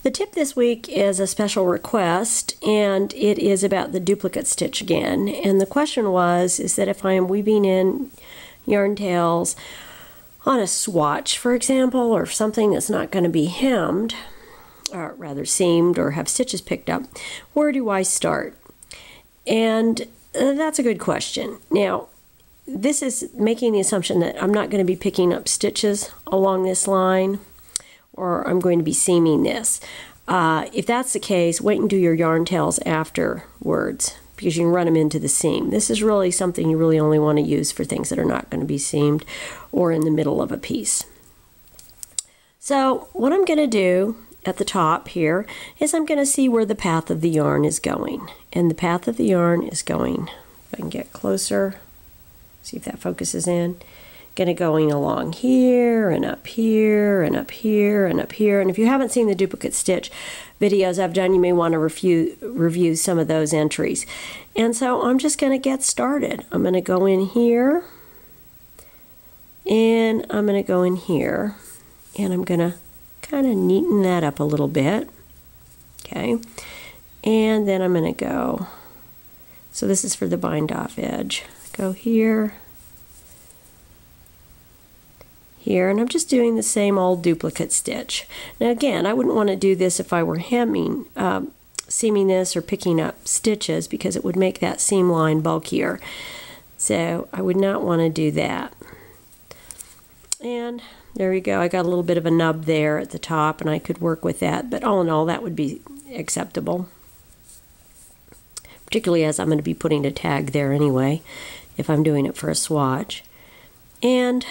The tip this week is a special request, and it is about the duplicate stitch again. And the question is that if I am weaving in yarn tails on a swatch, for example, or something that's not going to be hemmed, or rather seamed, or have stitches picked up, where do I start? And that's a good question. Now, this is making the assumption that I'm not going to be picking up stitches along this line, or I'm going to be seaming this. If that's the case, wait and do your yarn tails afterwards, because you can run them into the seam. This is really something you really only want to use for things that are not going to be seamed or in the middle of a piece. So what I'm going to do at the top here is I'm going to see where the path of the yarn is going. And the path of the yarn is going, if I can get closer, see if that focuses in, going along here and up here and up here and up here. And if you haven't seen the duplicate stitch videos I've done, you may want to review some of those entries. And so I'm just going to get started. I'm going to go in here, and I'm going to go in here, and I'm going to kind of neaten that up a little bit. Okay, and then I'm going to go, so this is for the bind off edge, go here, here, and I'm just doing the same old duplicate stitch. Now again, I wouldn't want to do this if I were hemming, seaming this or picking up stitches, because it would make that seam line bulkier. So I would not want to do that. And there we go. I got a little bit of a nub there at the top, and I could work with that, but all in all, that would be acceptable. Particularly as I'm going to be putting a tag there anyway, if I'm doing it for a swatch. And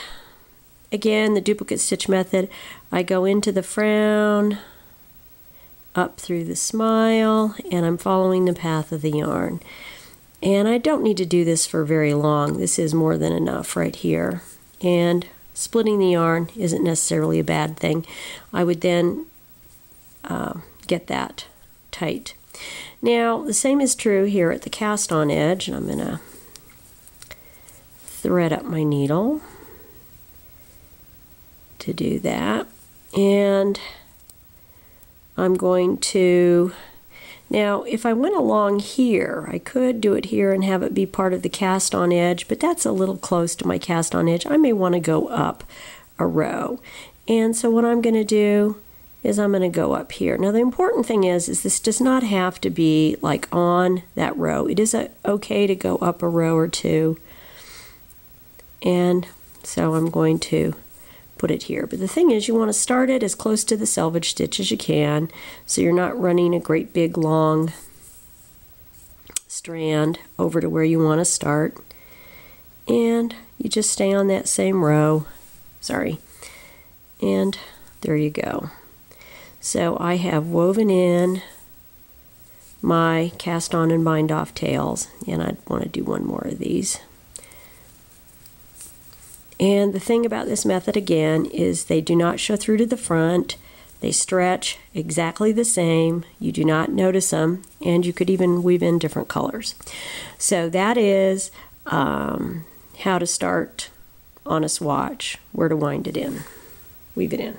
again, the duplicate stitch method, I go into the frown, up through the smile, and I'm following the path of the yarn. And I don't need to do this for very long. This is more than enough right here. And splitting the yarn isn't necessarily a bad thing. I would then get that tight. Now, the same is true here at the cast on edge, and I'm going to thread up my needle to do that. And I'm going to, now if I went along here, I could do it here and have it be part of the cast on edge, but that's a little close to my cast on edge. I may want to go up a row. And so what I'm going to do is I'm going to go up here. Now the important thing is this does not have to be like on that row. It is okay to go up a row or two. And so I'm going to put it here. But the thing is, you want to start it as close to the selvage stitch as you can, so you're not running a great big long strand over to where you want to start. And you just stay on that same row. Sorry. And there you go. So I have woven in my cast on and bind off tails, and I want to do one more of these. And the thing about this method again is they do not show through to the front. They stretch exactly the same. You do not notice them, and you could even weave in different colors. So that is how to start on a swatch, where to wind it in, weave it in.